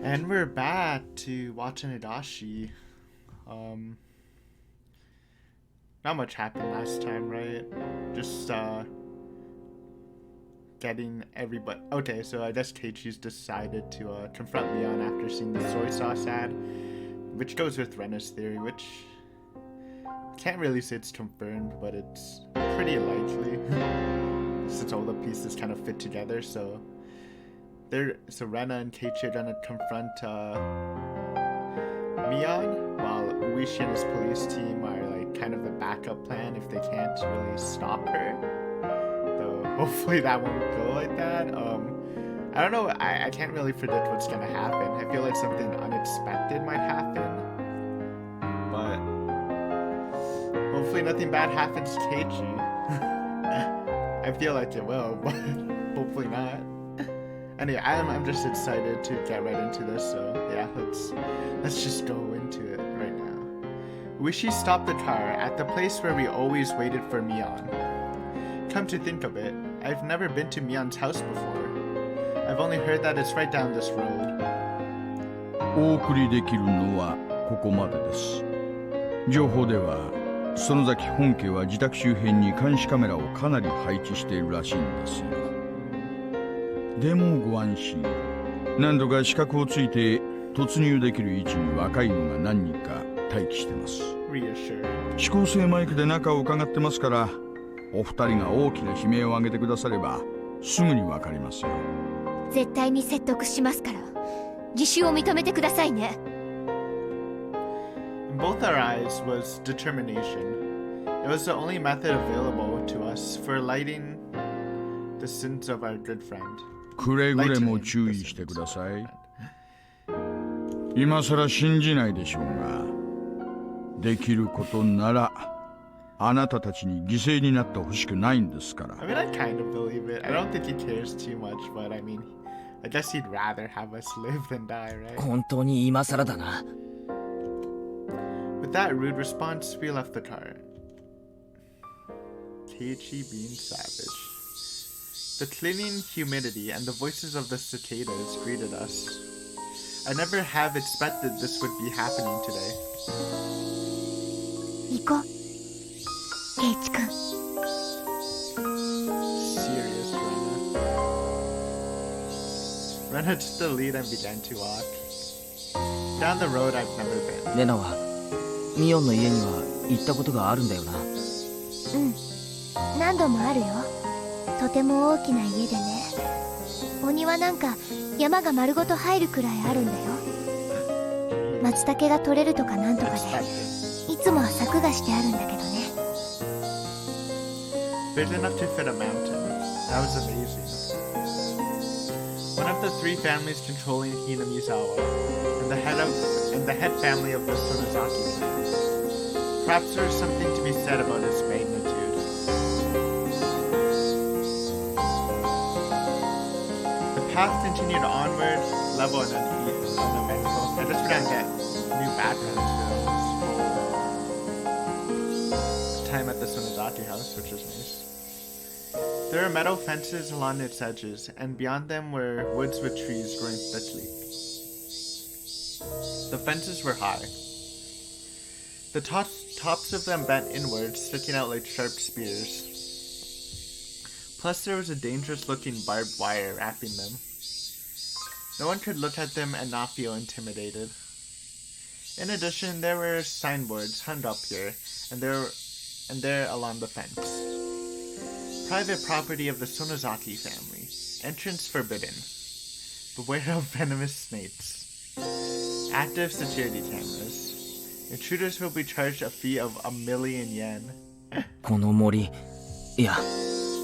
And we're back to Watanagashi. Not much happened last time, right? Just getting everybody. Okay, so I guess Keiichi's decided to confront Leon after seeing the soy sauce ad, which goes with Rena's theory, which can't really say it's confirmed, but it's pretty likely since all the pieces kind of fit together. So Rena and Keiichi are gonna confront Mion, while Uishi and his police team are like kind of a backup plan if they can't really stop her. Though hopefully that won't go like that. I don't know. I can't really predict what's gonna happen. I feel like something unexpected might happen, but hopefully nothing bad happens to Keiichi. I feel like it will, but hopefully not. Anyway, I'm just excited to get right into this, so yeah, let's just go into it right now. Uishi stopped the car at the place where we always waited for Mion. Come to think of it, I've never been to Mion's house before. I've only heard that it's right down this road. お送りできるのはここまでです。情報では園崎本家は自宅周辺に監視カメラをかなり配置しているらしいんですよ。でもご安心。何度か死角をついて突入できる位置に若いのが何人か待機してます。指向性マイクで中を伺ってますから、お二人が大きな悲鳴を上げてくださればすぐにわかりますよ。絶対に説得しますから、自首を認めてくださいね。In both our eyes was determination. It was the only method available to us for lighting the sins of our good friend. くれぐれも注意してください。今さら信じないでしょうが、できることならあなたたちに犠牲になってほしくないんですから。I mean, I kind of believe it. I don't think he cares too much, but I mean, I guess he'd rather have us live than die, right? 本当に今さらだな。With that rude response, we left the car. Keiichi being savage. The cleaning humidity and the voices of the cicadas greeted us. I never have expected this would be happening today. 行こう、ケイチ君。Serious Rena. Rena took the lead and began to walk. Down the road I've never been. レナはミオンの家には行ったことがあるんだよな。うん、何度もあるよ。とても大きな家でね。お庭なんか山が丸ごと入るくらいあるんだよ。松茸が取れるとかなんとかで、いつもは柵がしてあるんだけどね。Big enough to fit a mountain. That was amazing. One of the three families controlling Hinamizawa, and the head family of the Sonozaki clan. Perhaps there is something to be said about its magnitude. The path continued onward, level and uneventful. I just forgot to get new backgrounds for time at the Sonozaki house, which is nice. There were metal fences along its edges, and beyond them were woods with trees growing thickly. The fences were high. The tops of them bent inwards, sticking out like sharp spears. Plus there was a dangerous-looking barbed wire wrapping them. No one could look at them and not feel intimidated. In addition, there were signboards hung up here and there along the fence. Private property of the Sonozaki family. Entrance forbidden. Beware of venomous snakes. Active security cameras. Intruders will be charged a fee of 1,000,000 yen. この森、いや、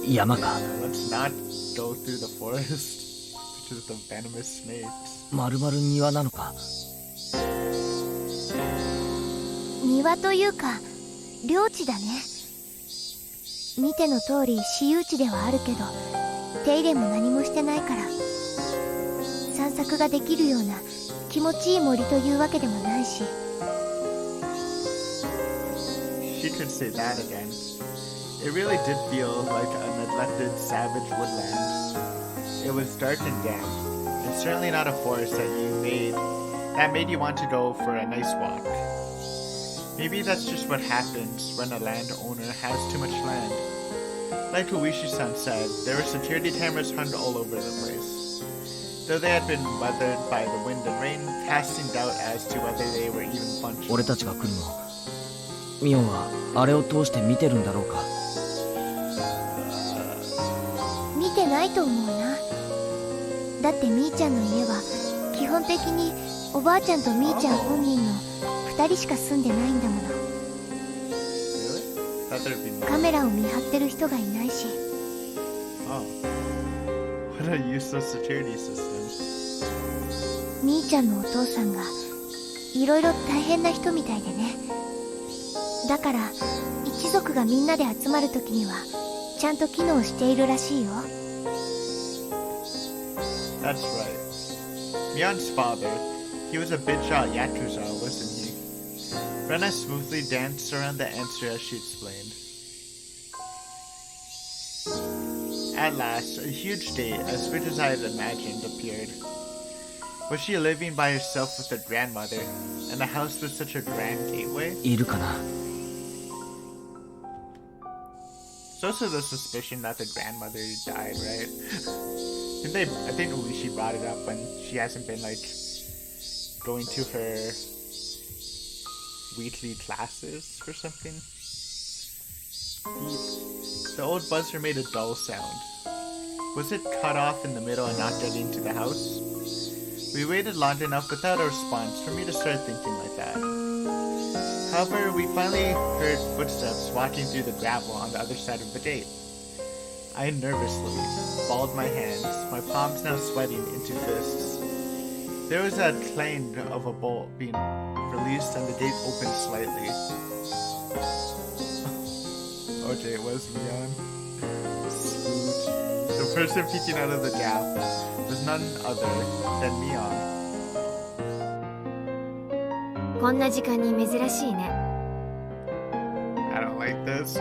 山か。Let's not go through the forest, which is the venomous snakes. まるまる庭なのか。庭というか、領地だね。見ての通り私有地ではあるけど、手入れも何もしてないから、散策ができるような気持ちいい森というわけでもないし。She could say that again. It really did feel like a neglected savage woodland. It was dark and damp, and certainly not a forest that made you want to go for a nice walk. Maybe that's just what happens when a landowner has too much land. Like Uishi-san said, there were security cameras hung all over the place. Though they had been weathered by the wind and rain, casting doubt as to whether they were even functional. 俺たちが来るのミオンはあれを通して見てるんだろうか。見てないと思うな。だってみーちゃんの家は基本的におばあちゃんとみーちゃん本人の2人しか住んでないんだもの。カメラを見張ってる人がいないし。What a useless security system. みーちゃんのお父さんがいろいろ大変な人みたいでね。だから一族がみんなで集まるときにはちゃんと機能しているらしいよ。That's right. Mion's father, he was a big-shot yakuza, wasn't he? Rena smoothly danced around the answer as she explained. At last, a huge date, as sweet as I had imagined, appeared. Was she living by herself with her grandmother, and the house was such a grand gateway? いるかな。It's also the suspicion that the grandmother died, right? I think Uishi brought it up when she hasn't been, like, going to her weekly classes or something. The old buzzer made a dull sound. Was it cut off in the middle and not getting to the house? We waited long enough without a response for me to start thinking like that. However, we finally heard footsteps walking through the gravel on the other side of the gate. I nervously balled my hands, my palms now sweating into fists. There was a clang of a bolt being released and the gate opened slightly. Okay, it was Mion. Scrooge. The person peeking out of the gap was none other than Mion. こんな時間に珍しいね。I don't like this.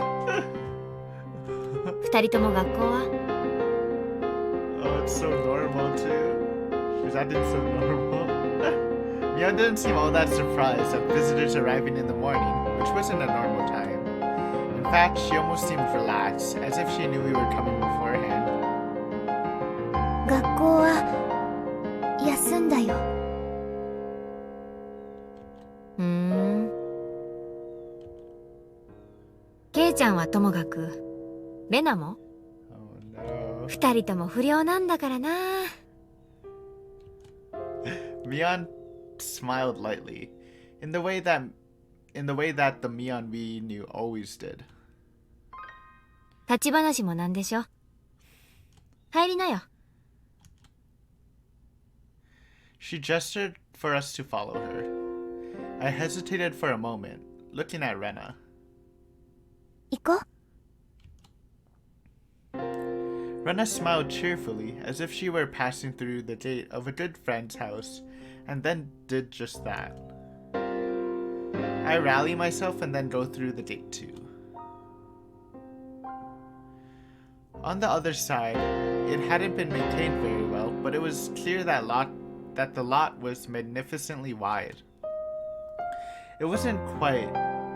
二人とも学校は Oh, it's so normal too. She's acting so normal. Mion didn't seem all that surprised at visitors arriving in the morning, which wasn't a normal time. In fact, she almost seemed relaxed, as if she knew we were coming beforehand. 学校は休んだよ。ケイちゃんはともかくレナも Oh no. 二人とも不良なんだからな。Mion smiled lightly, in the way that the Mion we knew always did. 立ち話もなんでしょ。入りなよ。She gestured for us to follow her. I hesitated for a moment, looking at Rena. 行こう。Rena smiled cheerfully, as if she were passing through the gate of a good friend's house, and then did just that. I rally myself and then go through the gate too. On the other side, it hadn't been maintained very well, but it was clear that the lot was magnificently wide. It wasn't quite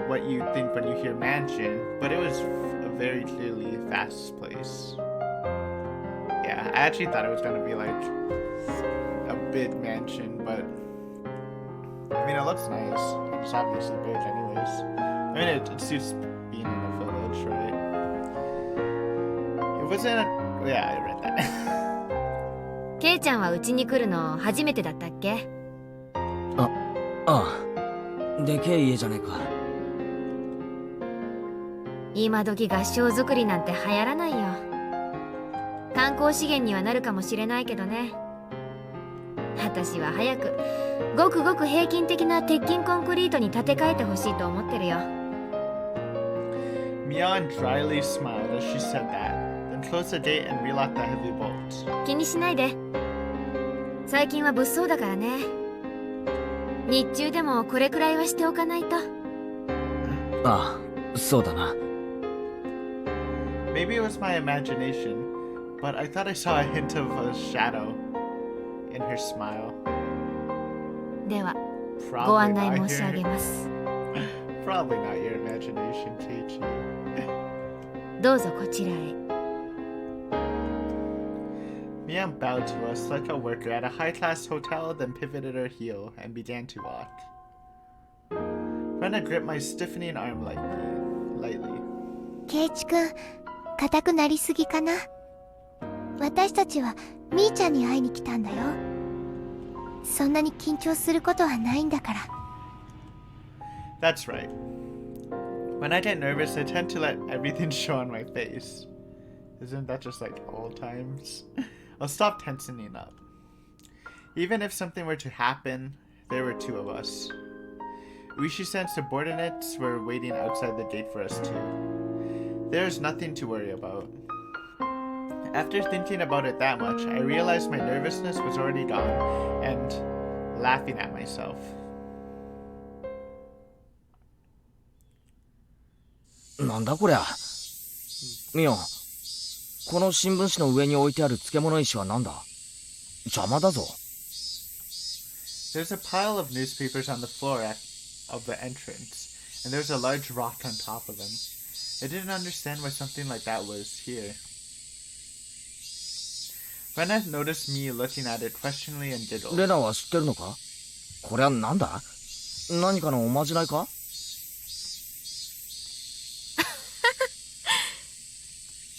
what you think when you hear mansion, but it was a very clearly vast place. Yeah, I actually thought it was gonna be like a big mansion, but I mean, it looks nice. It's obviously big anyways. I mean, it suits being in a village, right? It wasn't yeah, I read that. ケイちゃんはうちに来るの初めてだったっけ？ああ、でけえ家じゃねえか。今時合掌造りなんて流行らないよ。観光資源にはなるかもしれないけどね。私は早くごくごく平均的な鉄筋コンクリートに建て替えてほしいと思ってるよ。Mion dryly smiled as she said that, then closed the gate and relocked the heavy bolts. 気にしないで。最近は物騒だからね。日中でもこれくらいはしておかないと。ああ、そうだな。Maybe it was my imagination, but I thought I saw a hint of a shadow in her smile. では、ご Probably 案内 not 申し上げ your, ます。probably not your imagination, Keiichi. どうぞこちらへ。Mia bowed to us like a worker at a high-class hotel, then pivoted her heel and began to walk. Rena gripped my stiffening arm lightly. ケイチくん、硬くなりすぎかな。私たちはみーちゃんに会いに来たんだよ。そんなに緊張することはないんだから。That's right. When I get nervous, I tend to let everything show on my face. Isn't that just like old times? I'll stop tensing up. Even if something were to happen, there were two of us. Uishi-san's subordinates were waiting outside the gate for us too. There's nothing to worry about. After thinking about it that much, I realized my nervousness was already gone and laughing at myself. なんだこりゃ。ミオン、この新聞紙の上に置いてある漬物石はなんだ？邪魔だぞ。There's a pile of newspapers on the floor of the entrance, and there's a large rock on top of them. I didn't understand why something like that was here. Rena noticed me looking at it questioningly and giggled. レナは知ってるのか？これはなんだ？何かのおまじないか？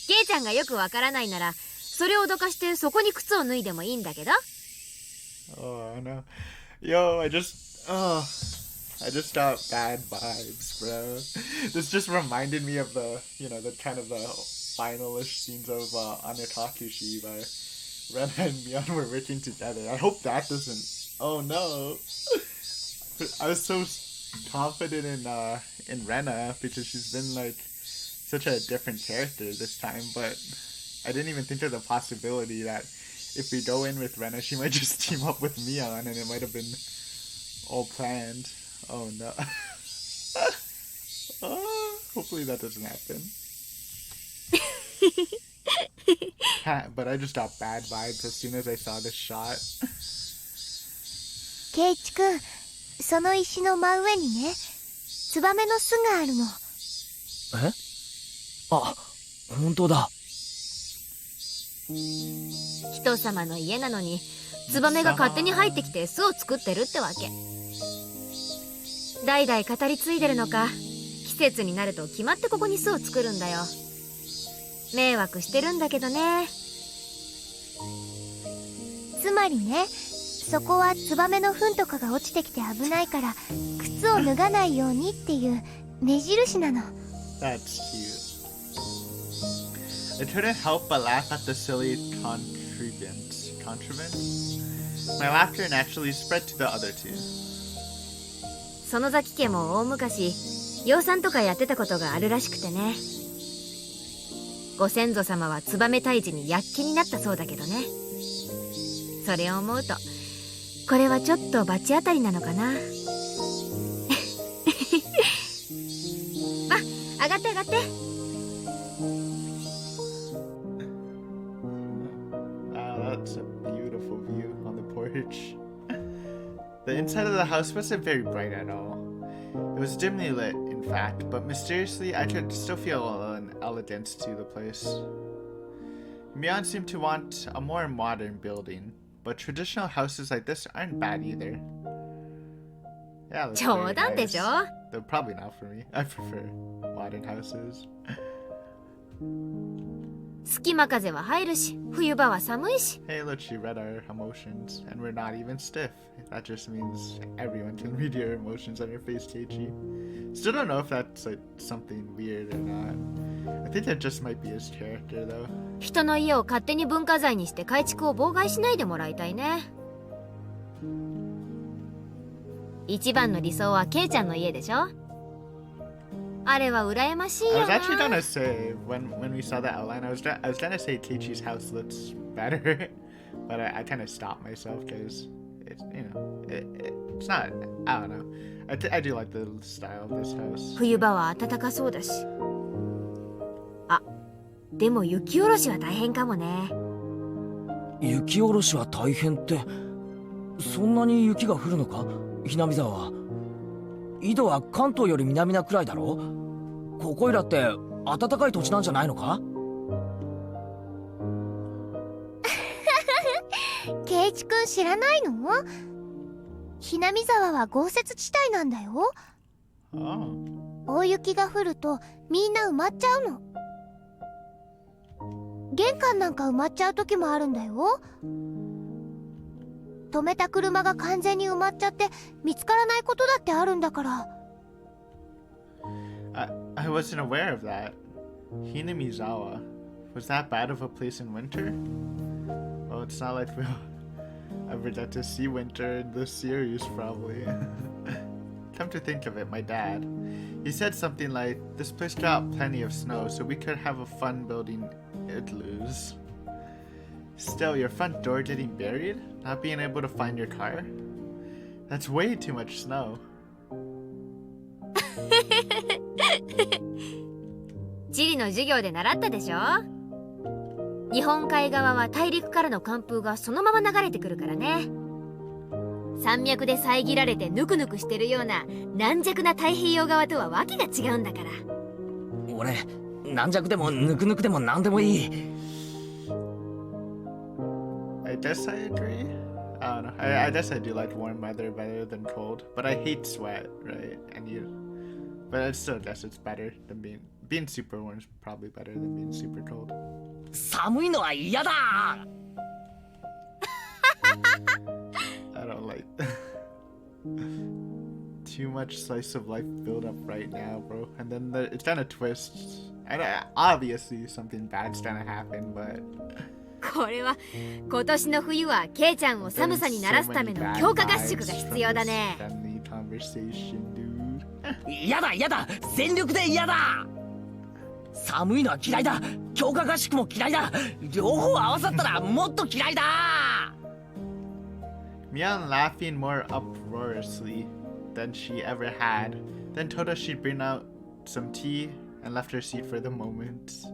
ケイちゃんがよくわからないなら、それをどかしてそこに靴を脱いでもいいんだけど。Oh no. Yo, I just got bad vibes, bro. This just reminded me of the kind of the finalish scenes of Anatakushi by Rena and Mion were working together. I hope that doesn't. Oh no. I was so confident in Rena because she's been like such a different character this time, but I didn't even think of the possibility that if we go in with Rena, she might just team up with Mion and it might have been all planned. Oh no. Hopefully that doesn't happen. But I just got bad vibes as soon as I saw this shot. ケイチくん、その石の真上にね、ツバメの巣があるの。え？あ、本当だ。人様の家なのにツバメが勝手に入ってきて巣を作ってるってわけ。代々語り継いでるのか、季節になると決まってここに巣を作るんだよ。迷惑してるんだけどね。つまりね、そこはツバメの糞とかが落ちてきて危ないから靴を脱がないようにっていう目印なの。 That's cute. I couldn't help but laugh at the silly contrivance. My laughter naturally spread to the other two. 園崎家も大昔養蚕とかやってたことがあるらしくてね。ご先祖様はツバメ退治に躍起になったそうだけどね。それを思うとこれはちょっと罰当たりなのかな。ま、上がって上がって。That's a beautiful view on the porch. The inside of the house wasn't very bright at all. It was dimly lit, in fact, but mysteriously I could still feel an elegance to the place. Mion seemed to want a more modern building, but traditional houses like this aren't bad either. Yeah, that's very 冗談でしょ。 Though probably not for me. I prefer modern houses. 隙間風は入るし、冬場は寒いし。 Hey, look, she read our emotions, and we're not even stiff. That just means everyone can read your emotions on your face, Keiichi. Still don't know if that's like something weird or not. I think that just might be his character, though. 人の家を勝手に文化財にして改築を妨害しないでもらいたいね。一番の理想はケイちゃんの家でしょ。あれは羨ましいよ I was な。 actually gonna say when we saw that outline, I was gonna say Keiichi's house looks better, but I kind of stopped myself because it's it's not. I don't know. I do like the style of this house. 冬場は暖かそうだし。あ、でも雪下ろしは大変かもね。雪下ろしは大変って、そんなに雪が降るのか、ひなみ沢は。井戸は関東より南なくらいだろ。ここいらって暖かい土地なんじゃないのか。圭一くん知らないの？ひなみ沢は豪雪地帯なんだよ。大雪が降るとみんな埋まっちゃうの。玄関なんか埋まっちゃう時もあるんだよ。止めた車が完全に埋まっちゃって見つからないことだってあるんだから。I wasn't aware of that. Hinamizawa. Was that bad of a place in winter? Well, it's not like we'll ever get to see winter in this series, probably. Come to think of it, my dad. He said something like, this place got plenty of snow, so we could have a fun building igloos. Still, your front door getting buried? Not being able to find your car? That's way too much snow. 地理の授業で習ったでしょ。日本海側は大陸からの寒風がそのまま流れてくるからね。山脈で遮られてぬくぬくしてるような軟弱な太平洋側とはわけが違うんだから。俺、軟弱でもぬくぬくでも何でもいい。I guess I agree. I don't know. I guess I do like warm weather better than cold, but I hate sweat, right? But I still guess it's better than being super warm is probably better than being super cold. 寒いのは嫌だ。I don't like too much slice of life build up right now, bro. And then it's gonna twist. And obviously something bad's gonna happen, but これは今年の冬はケイちゃんを寒さに慣らすための強化合宿が必要だね。嫌だ嫌だ、全力で嫌だ。寒いのは嫌いだ、強化合宿も嫌いだ、両方合わさったらもっと嫌いだ。Mian laughing more uproariously than she ever had, then told us she'd bring out some tea and left her seat for the moment.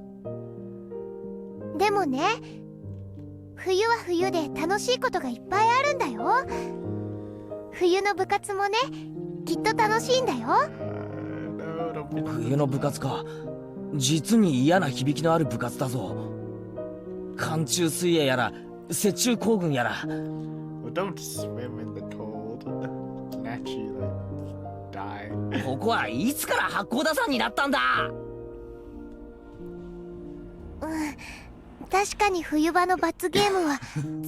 でもね、冬は冬で楽しいことがいっぱいあるんだよ。冬の部活もね、きっと楽しいんだよ。冬の部活か、実に嫌な響きのある部活だぞ。寒中水泳やら雪中行軍やら。Well, don't swim in the cold. Naturally, die. ここはいつから八甲田山になったんだ。確かに冬場の罰ゲームは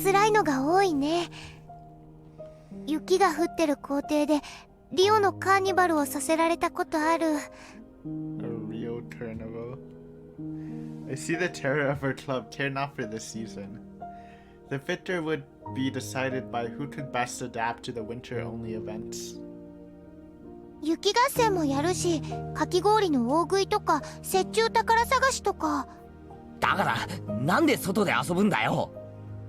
辛いのが多いね。雪が降ってる校庭でリオのカーニバルをさせられたことある。A Rio carnival. I see the terror of our club care not for this season. The victor would be decided by who could best adapt to the winter-only events. 雪合戦もやるし、かき氷の大食いとか雪中宝探しとか。だからなんで外で遊ぶんだよ。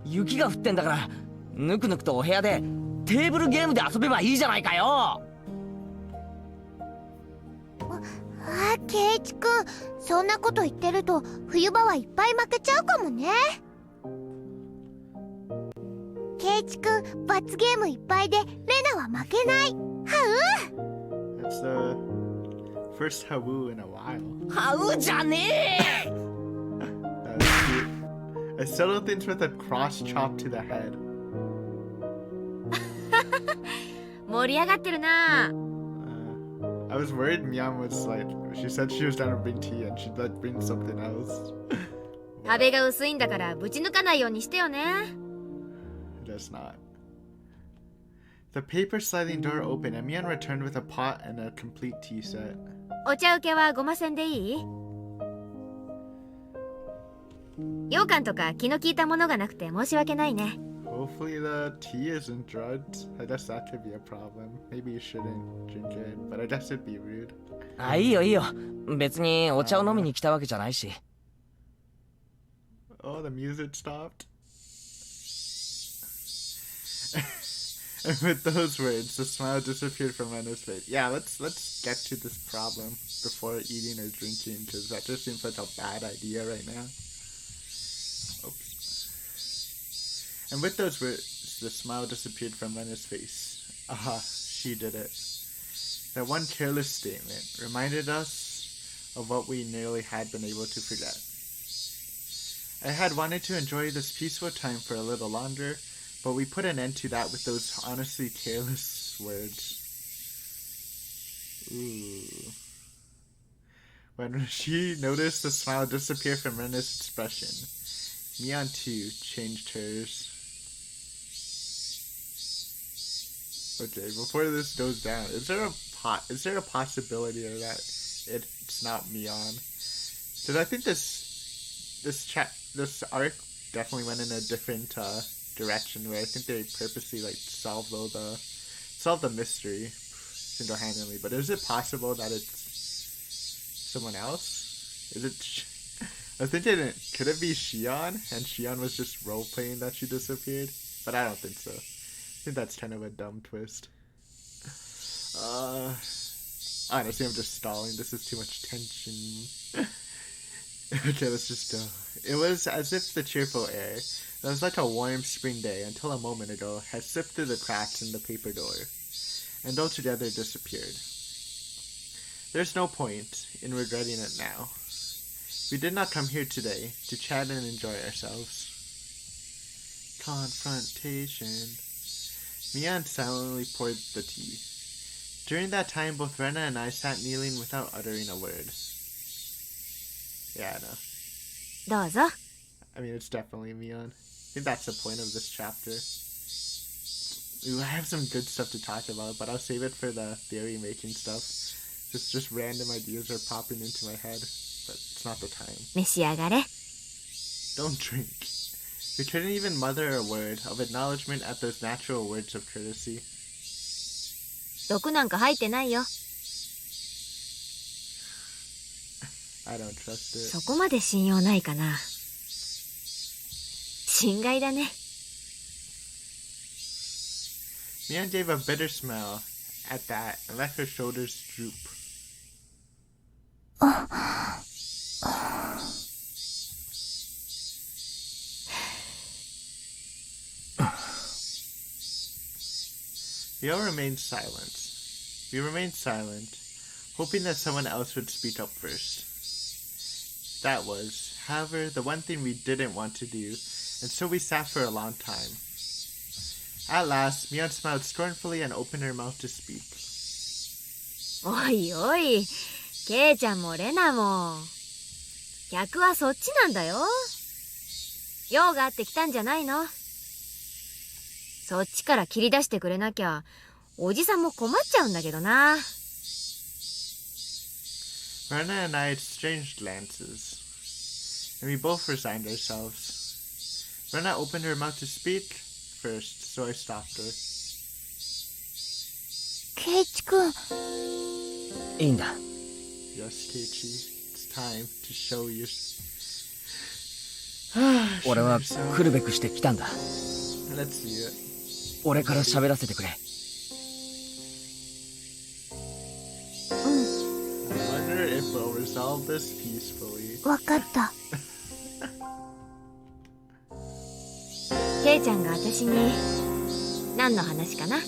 雪が降ってんだからぬくぬくとお部屋でテーブルゲームで遊べばいいじゃないかよ。ケイチくん、そんなこと言ってると冬場はいっぱい負けちゃうかもね。ケイチくん、罰ゲームいっぱいでレナは負けない。ハウ That's the first Hawu in a while. ハウじゃねえ。That was cute. I settled things with a cross chop to the head. 盛り上がってるな。I was worried Mian was like, she said she was down to bring tea and she'd like bring something else. 壁が薄いんだからぶち抜かないようにしてよね。It does not. The paper sliding door opened and Mian returned with a pot and a complete tea set. お茶受けはごませんでいい？羊羹とか気の利いたものがなくて申し訳ないね。Hopefully the tea isn't drugged. I guess that could be a problem. Maybe you shouldn't drink it, but I guess it'd be rude. あ、いいよいいよ。別にお茶を飲みに来たわけじゃないし。Oh, the music stopped. And with those words, the smile disappeared from Rena's face. Yeah, let's get to this problem before eating or drinking, because that just seems like a bad idea right now. Oops. And with those words, the smile disappeared from Rena's face. Aha, she did it. That one careless statement reminded us of what we nearly had been able to forget. I had wanted to enjoy this peaceful time for a little longer, but we put an end to that with those honestly careless words. Ooh. When she noticed the smile disappear from Rena's expression, Mion too changed hers. Okay, before this goes down, is there a possibility of that it's not Mion? Because I think this arc definitely went in a different direction where I think they purposely solve the mystery single-handedly. But is it possible that it's someone else? Is it? I was thinking, could it be Shion? And Shion was just role-playing that she disappeared? But I don't think so. I think that's kind of a dumb twist. Honestly, I'm just stalling. This is too much tension. Okay, let's just go. It was as if the cheerful air, that was like a warm spring day until a moment ago, had slipped through the cracks in the paper door, and altogether disappeared. There's no point in regretting it now. We did not come here today to chat and enjoy ourselves. Confrontation. Mian silently poured the tea. During that time, both Rena and I sat kneeling without uttering a word. Yeah, I know. どうぞ。 I mean, it's definitely Mion. I think that's the point of this chapter. Ooh, I have some good stuff to talk about, but I'll save it for the theory making stuff. Just random ideas are popping into my head, but it's not the time. 召し上がれ。 Don't drink. We couldn't even mutter a word of acknowledgement at those natural words of courtesy. 毒なんか入ってないよ。 I don't trust it. そこまで信用ないかな。心外だね。 Mian gave a bitter smile at that and let her shoulders droop. We all remained silent. We remained silent, hoping that someone else would speak up first. That was, however, the one thing we didn't want to do, and so we sat for a long time. At last, Mion smiled scornfully and opened her mouth to speak. おいおい、ケイちゃんもレナも。客はそっちなんだよ。用があって来たんじゃないの。そっちから切り出してくれなきゃ、おじさんも困っちゃうんだけどな。Rena and I exchanged glances, and we both resigned ourselves. Rena opened her mouth to speak first, so I stopped her. ケイチ君。いいんだ。 Yes, Keiichi, it's time to show you. 俺は来るべくして来たんだ。 Let's see it. 俺から喋らせてくれ。I wonder if we'll resolve this peacefully. わかった。ケイちゃんが私に何の話かな。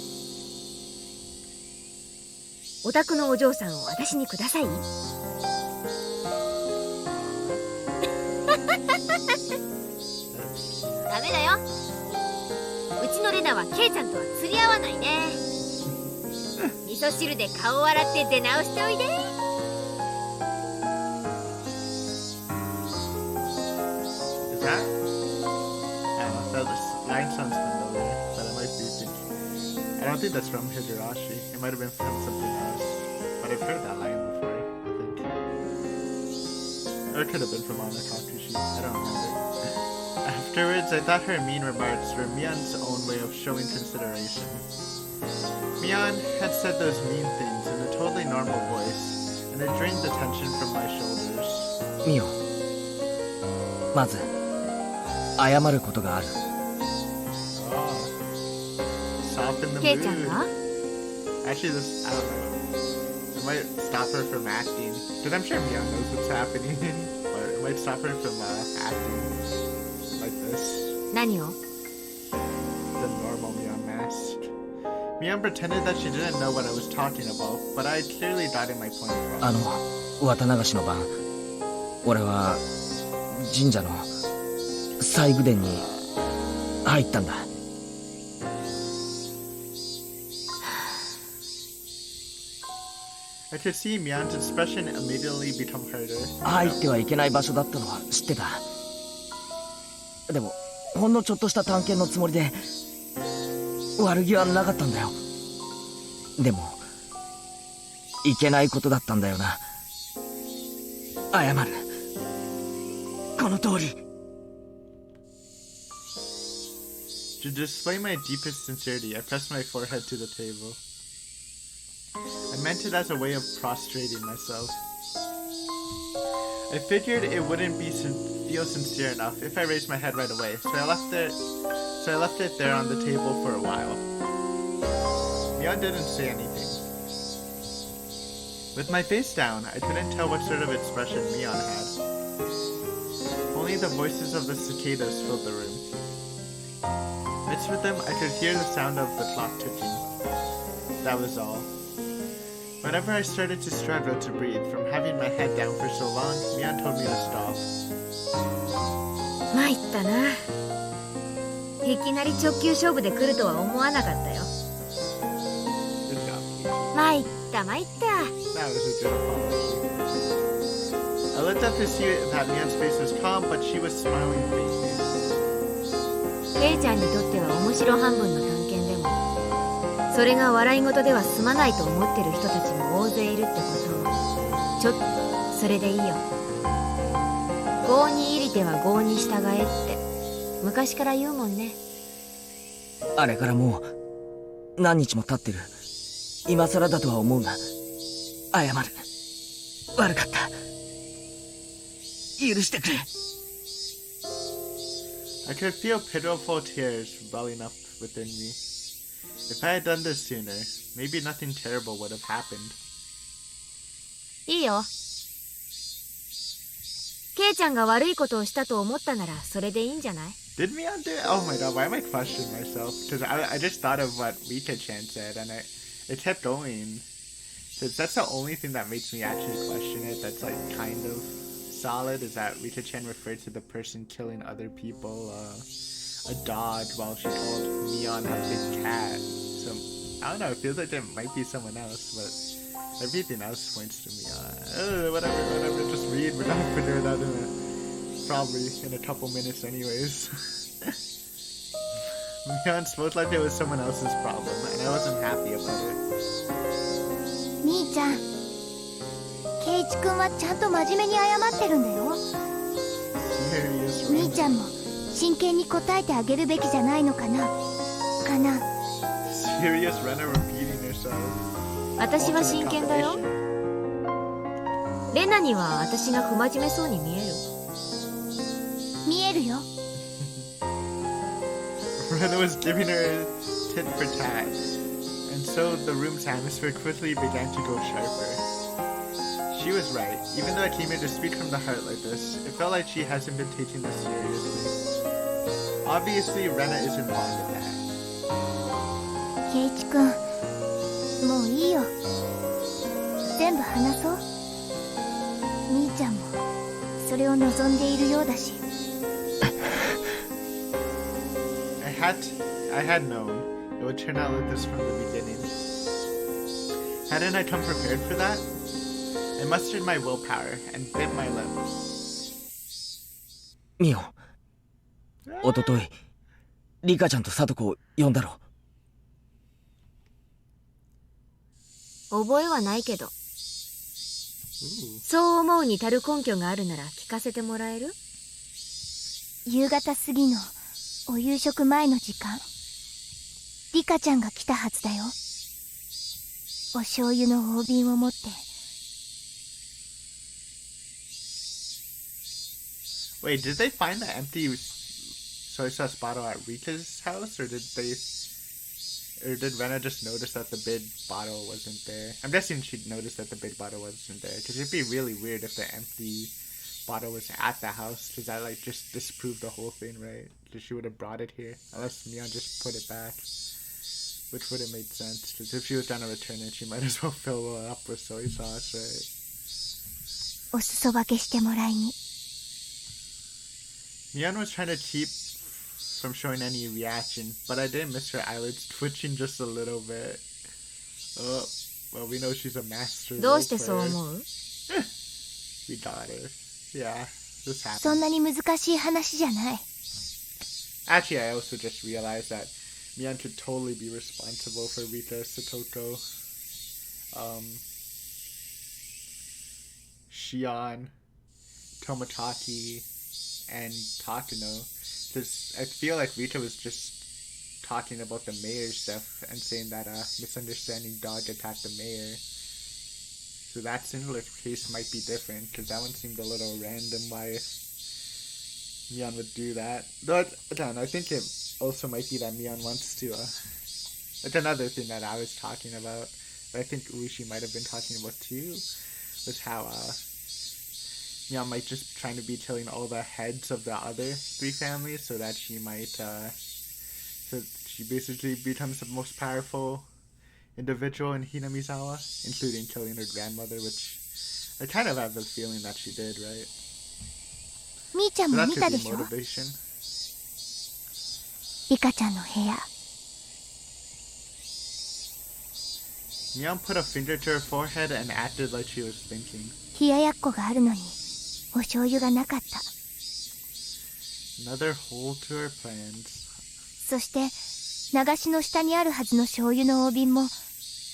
お宅のお嬢さんを私にください。ダメだよ。うちのレナはケイちゃんとは釣り合わないね。味噌汁で顔を洗って出直しておいで。 Is that? I don't know, that line sounds familiar, but I might be thinking. I don't think that's from Higurashi. It might have been from something else. But I've heard that line before, I think. Or it could have been from Onakakushi. I don't remember. Afterwards, I thought her mean remarks were Mion's own way of showing consideration. Mion had said those mean things in a totally normal voice, and it drained the tension from my shoulders. ミオ、まず謝ることがある。 Soften the ケイちゃんが mood. Actually, this, I don't know. It might stop her from acting. Because I'm sure Mion knows what's happening. But it might stop her from acting like this. 何を？ asked. Mion pretended that she didn't know what I was talking about, but I clearly dotted my point wrong. 渡流しの晩、俺は神社の祭具殿に入ったんだ。I could see Mion's expression immediately become harder. 入ってはいけない場所だったのは知ってた。でもほんのちょっとした探検のつもりで悪気はなかったんだよ。でもいけないことだったんだよな。謝る。この通り。To display my deepest sincerity, I pressed my forehead to the table. I meant it as a way of prostrating myself. I figured it wouldn't feel sincere enough if I raised my head right away, so I left it there on the table for a while. Mion didn't say anything. With my face down, I couldn't tell what sort of expression Mion had. Only the voices of the cicadas filled the room. Mixed with them, I could hear the sound of the clock ticking. That was all. Whenever I started to struggle to breathe from having my head down for so long, Mion told me to stop. 参ったな。いきなり直球勝負で来るとは思わなかったよ。Good job. 参った参った。That was a good apology. I looked up to see that Mion's face was calm, but she was smiling faintly. ケイちゃんにとっては面白半分の探検でも、それが笑い事では済まないと思ってる人たちも大勢いるってことを、ちょっとそれでいいよ。郷に入りては郷に従えって昔から言うもんね。あれからもう何日も経ってる。今更だとは思うが謝る。悪かった。許してくれ。I could feel pitiful tears welling up within me. If I had done this sooner, maybe nothing terrible would have happened. いいよ。ケイちゃんが悪いことをしたと思ったならそれでいいんじゃない？ Did Mion do it? Oh my god, why am I questioning myself? Because I just thought of what Rika-chan said, and it kept going. So that's the only thing that makes me actually question it. That's like kind of solid, is that Rika-chan referred to the person killing other people a dog, while she called Mion a big cat. So I don't know, it feels like there might be someone else, but everything else points to Mion. Whatever, just read. We're gonna figure it out probably in a couple minutes anyways. Mion spoke like it was someone else's problem, and I wasn't happy about it. 兄ちゃん、ケイチ君はちゃんと真面目に謝ってるんだよ。 Serious 兄 Renna. ちゃんも真剣に答えてあげるべきじゃないのかな。Serious Renna repeating herself. 私は真剣だよ。レナには私が不真面目そうに見える。見えるよ。Renna was giving her tit for tat, and so the room's atmosphere quickly began to go sharper. She was right. Even though I came here to speak from the heart like this, it felt like she hasn't been taking this seriously. Obviously, Renna isn't fond of that. ケイチ君、もういいよ。全部話そう。兄ちゃんもそれを望んでいるようだし。I had known it would turn out like this from the beginning. Hadn't I come prepared for that? I mustered my willpower and bit my lip. ミオ、おとといリカちゃんとサトコを呼んだろ。覚えはないけど、そう思うに足る根拠があるなら聞かせてもらえる？夕方過ぎのお夕食前の時間、リカちゃんが来たはずだよ。お醤油の大瓶を持って。Wait, did they find the empty soy sauce bottle at Rika's house, or did Renna just notice that the big bottle wasn't there? I'm guessing she'd noticed that the big bottle wasn't there, because it'd be really weird if the empty bottle was at the house, because that like just disproved the whole thing, right? Because she would have brought it here, unless Mion just put it back. Which would have made sense, because if she was gonna return it, she might as well fill it up with soy sauce, right? お裾分けしてもらいに。 Mion was trying to keep from showing any reaction, but I did miss her eyelids twitching just a little bit. Oh, well, we know she's a master. どうしてそう思う？ We got her. Yeah, this そん happened. なに難しい話じゃない。 Actually, I also just realized that Mion could totally be responsible for Rita, Satoko, Shion, Tomotaki, and Takuno. Because I feel like Rita was just talking about the mayor stuff and saying that a misunderstanding dog attacked the mayor. So that singular case might be different, because that one seemed a little random why Mion would do that. Though, again, I think it also might be that Mion wants to, it's another thing that I was talking about, but I think Uishi might have been talking about too, was how, Mion might just trying to be killing all the heads of the other three families so that she might, so she basically becomes the most powerful individual in Hinamizawa, including killing her grandmother, which I kind of have the feeling that she did, right? みーちゃん So も that 見 could た be でしょ？ motivation. リカちゃんの部屋。 Mion put a finger to her forehead and acted like she was thinking. 冷ややっこがあるのにお醤油がなかった。 Another hole to her plans. そして流しの下にあるはずの醤油の大瓶も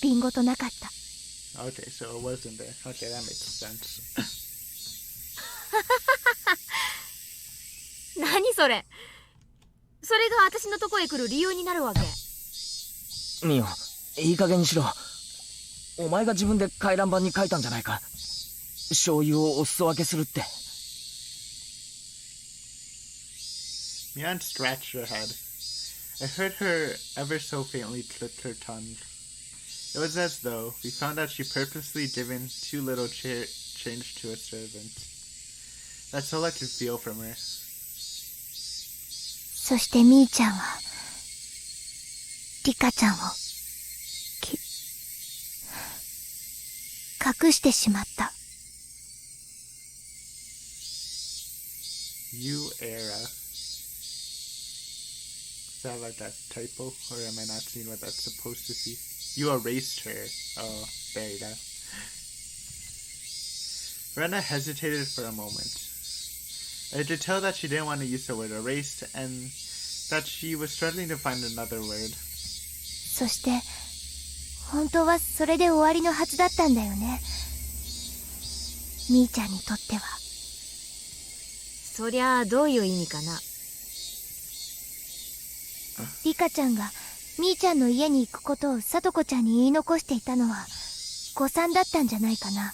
瓶ごとなかった。 Okay, so it wasn't there. Okay, that makes sense. 何それ？それが私のとこへ来る理由になるわけ？ミオ、いい加減にしろ。お前が自分で回覧板に書いたんじゃないか。醤油をお裾分けするって。 Mion scratched her head. I heard her ever so faintly click her tongue. It was as though we found out she purposely given too little change to a servant. That's all I could feel from her. そしてみーちゃんはリカちゃんを隠してしまった。 You era. Is that like a typo? Or am I not seeing what that's supposed to be? You erased her. Oh, there you go. Rena hesitated for a moment. I could tell that she didn't want to use the word erased and that she was struggling to find another word. そして本当はそれで終わりのはずだったんだよね。みーちゃんにとっては。そりゃあどういう意味かな？リカちゃんがみーちゃんの家に行くことをさとこちゃんに言い残していたのは誤算だったんじゃないかな。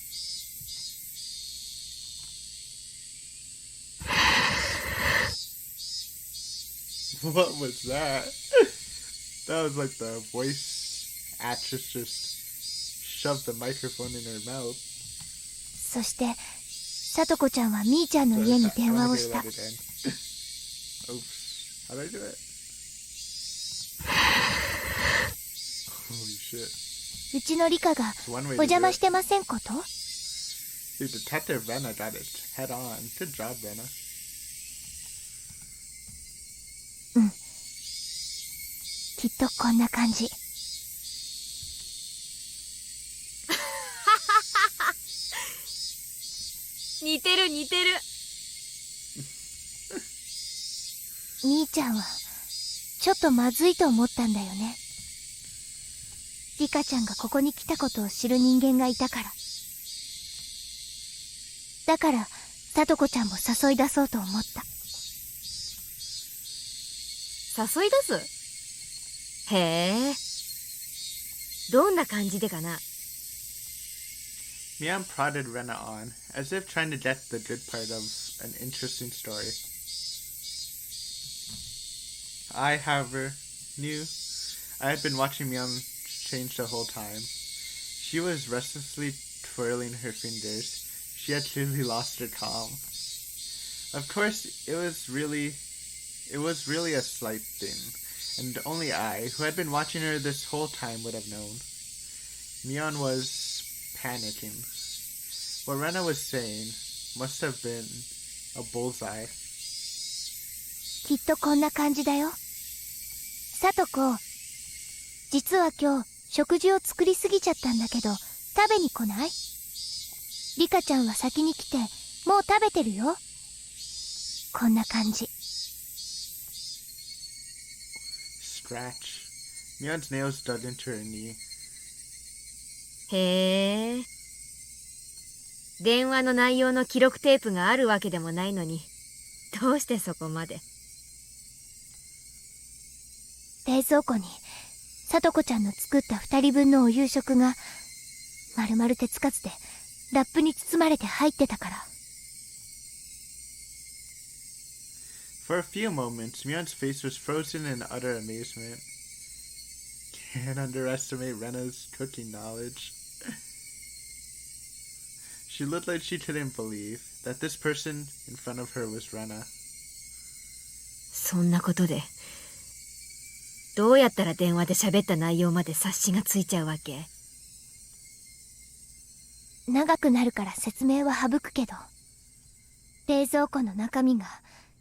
What was that? That was like the voice actress just shoved the microphone in her mouth. そしてさとこちゃんはみーちゃんの家に電話をした。 Oops. How do I do it? Holy shit. うちのリカがお邪魔してませんこと？ Dude, Detective Rena got it head on. Good job, Rena. きっとこんな感じ。似てる似てる。みーちゃんはちょっとまずいと思ったんだよね。リカちゃんがここに来たことを知る人間がいたから。だからさとこちゃんも誘い出そうと思った。誘い出す？へえ。どんな感じでかな？ Mion prodded Rena on, as if trying to get the good part of an interesting story. I, however, knew I had been watching Mion change the whole time. She was restlessly twirling her fingers. She had clearly lost her calm. Of course, it was really a slight thing, and only I, who had been watching her this whole time, would have known. Mion was panicking. What Rena was saying must have been a bullseye. きっとこんな感じだよ。さとこ、実は今日食事を作りすぎちゃったんだけど、食べに来ない？リカちゃんは先に来て、もう食べてるよ。こんな感じ。Scratch. Mion's nails dug into her knee. へえ。電話の内容の記録テープがあるわけでもないのに、どうしてそこまで。冷蔵庫にさとこちゃんの作った2人分のお夕食がまるまる手つかずでラップに包まれて入ってたから。 For a few moments, Mion's face was frozen in utter amazement. Can't underestimate Rena's cooking knowledge. She looked like she couldn't believe that this person in front of her was Rena. そんなことで、どうやったら電話で喋った内容まで察しがついちゃうわけ？長くなるから説明は省くけど、冷蔵庫の中身が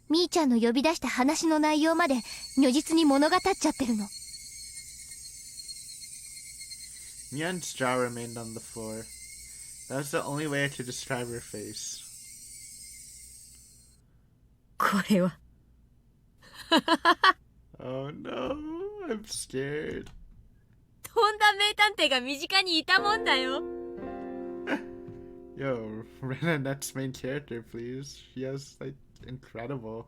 みーちゃんの呼び出した話の内容まで如実に物語っちゃってるの。 Mion's jaw remained on the floor. That was the only way I could describe her face. これは。Oh no, I'm scared. とんだ名探偵が身近にいたもんだよ。Yo, Rena Net's main character, please. She has, like, incredible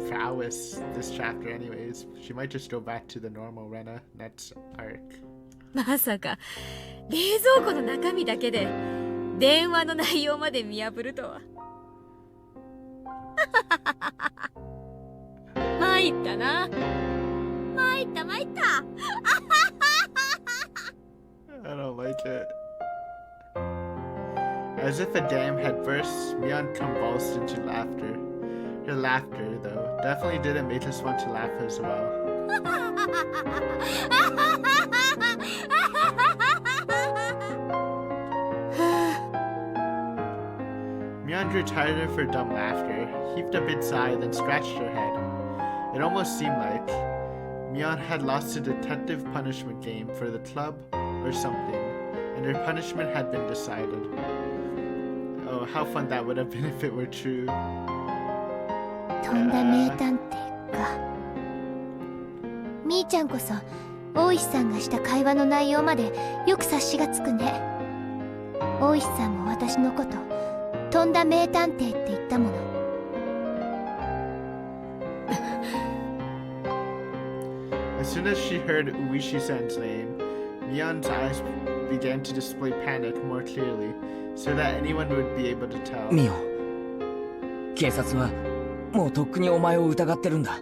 prowess this chapter anyways. She might just go back to the normal Rena Net's arc. まさか冷蔵庫の中身だけで電話の内容まで見破るとは。参ったな。参った。I don't like it. As if a dam had burst, Mion convulsed into laughter. Her laughter, though, definitely didn't make us want to laugh as well. Mion grew tired of her dumb laughter, heaved a big sigh, then scratched her head. It almost seemed like Mion had lost a detective punishment game for the club or something, and her punishment had been decided. Oh, how fun that would have been if it were true. とんだ名探偵か。みーちゃんこそ大石さんがした会話の内容までよく察しがつくね。大石さんも私のこととんだ名探偵って言ったもの。As soon as she heard Uishi-san's name, Mion's eyes began to display panic more clearly, so that anyone would be able to tell. ミオ、警察はもうとっくにお前を疑ってるんだ。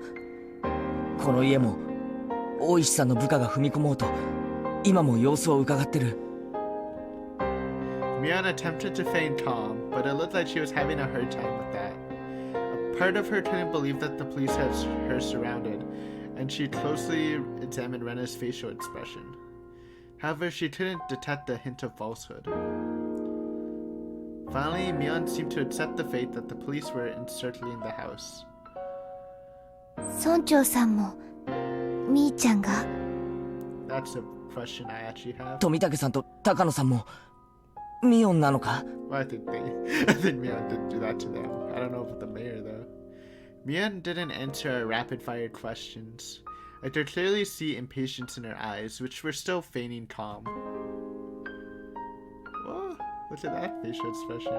この家も大石さんの部下が踏み込もうと今も様子を伺ってる。Mion attempted to feign calm, but it looked like she was having a hard time with that. A part of her couldn't believe that the police had her surrounded, and she closely examined Rena's facial expression. However, she couldn't detect a hint of falsehood. Finally, Mion seemed to accept the fate that the police were encircling the house. 村長さんもみーちゃんが。 That's a question I actually have. 富武さんと高野さんもミオンなのか？ Well, I think Mion didn't do that to them. I don't know about the mayor though. Mion didn't answer our rapid-fire questions. I could clearly see impatience in her eyes, which were still feigning calm. Whoa, look at that facial expression.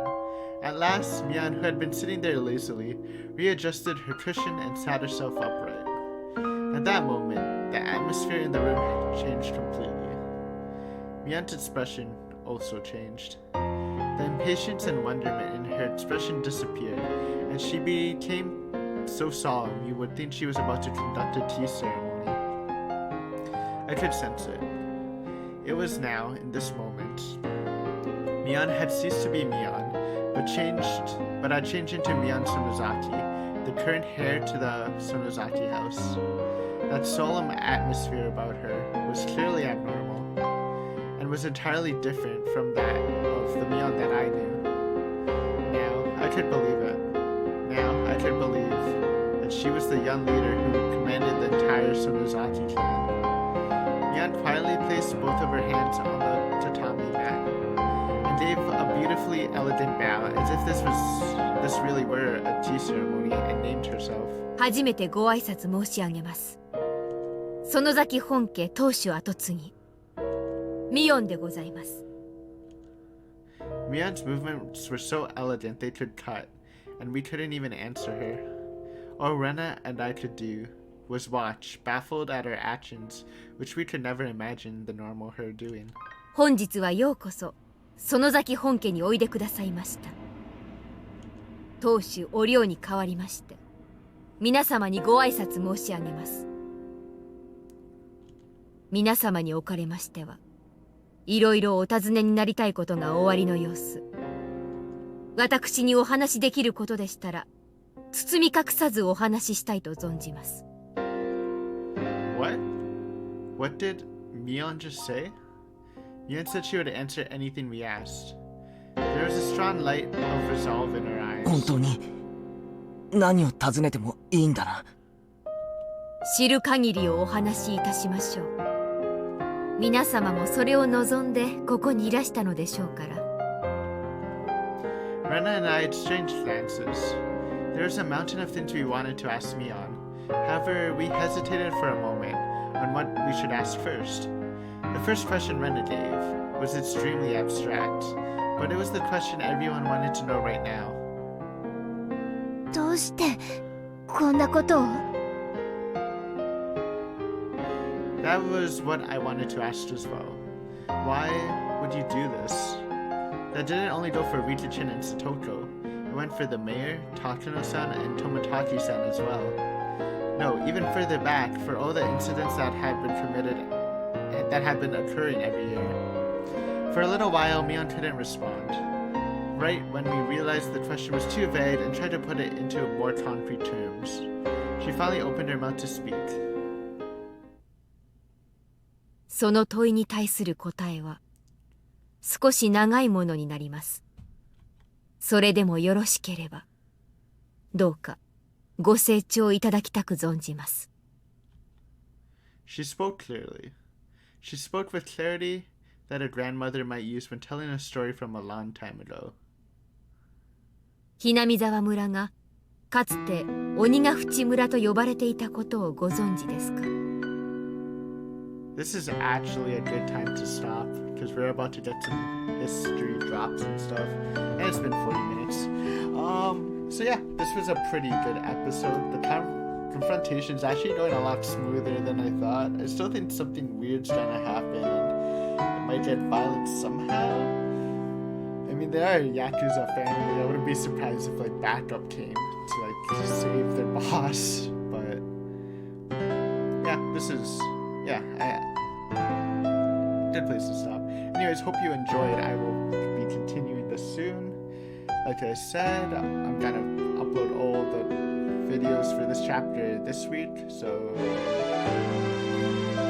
At last, Mion, who had been sitting there lazily, readjusted her cushion and sat herself upright. At that moment, the atmosphere in the room had changed completely. Mion's expression also changed. The impatience and wonderment in her expression disappeared, and she became so solemn you would think she was about to conduct a tea ceremony. I could sense it. It was now, in this moment. Mion had ceased to be Mion, but had changed into Mion Sonozaki, the current heir to the Sonozaki house. That solemn atmosphere about her was clearly abnormal, and was entirely different from that of the Mion that I knew. Now I could believe it. Now I could believe that she was the young leader who commanded the entire Sonozaki clan. Mion quietly placed both of her hands on the tatami mat, and gave a beautifully elegant bow as if this really were a tea ceremony, and named herself. 初めてご挨拶申し上げます。園崎本家当主跡継ぎミヨンでございます。 Mion's movements were so elegant they could cut, and we couldn't even answer her. All Rena and I could do was watch, baffled at her actions, which we could never imagine the normal her doing. 本日はようこそ園崎本家においでくださいました。当主お領に代わりまして皆様にご挨拶申し上げます。皆様におかれましてはいろいろお尋ねになりたいことがおありの様子。私にお話しできることでしたら包み隠さずお話ししたいと存じます。 What did Mion just say? Mion said she would answer anything we asked. There was a strong light of resolve in her eyes. 本当に何を尋ねてもいいんだな。知る限りをお話しいたしましょう。皆様もそれを望んでここにいらしたのでしょうから。 Rena and I exchanged glances. There was a mountain of things we wanted to ask Mion. However, we hesitated for a moment on what we should ask first. The first question Rena gave was extremely abstract, but it was the question everyone wanted to know right now. どうしてこんなことを？ That was what I wanted to ask as well. Why would you do this? That didn't only go for Rita-chan and Satoko. It went for the mayor, Takano-san, and Tomotaki-san as well. No, even further back, for all the incidents that had been occurring every year. For a little while, Mion couldn't respond. Right when we realized the question was too vague and tried to put it into more concrete terms, she finally opened her mouth to speak. その問いに対する答えは少し長いものになります。それでもよろしければどうかご清聴いただきたく存じます。 She spoke clearly. She spoke with clarity that a grandmother might use when telling a story from a long time ago. ひなみ沢村がかつて鬼ヶ淵村と呼ばれていたことをご存知ですか？ This is actually a good time to stop because we're about to get some history drops and stuff, and it's been 40 minutes. So yeah, this was a pretty good episode. The confrontation's actually going a lot smoother than I thought. I still think something weird's gonna happen and it might get violent somehow. I mean, they are a Yakuza family. I wouldn't be surprised if like backup came to like save their boss. But yeah, this is good place to stop. Anyways, hope you enjoyed. I will be continuing this soon. Like I said, I'm gonna upload all the videos for this chapter this week. So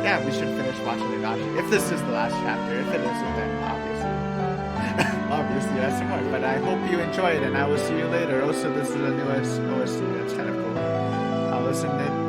yeah, we should finish Watanagashi. If this is the last chapter, if it isn't, then obviously that's some more. But I hope you enjoyed, and I will see you later. Also, this is a new OST. That's kind of cool. I'll listen to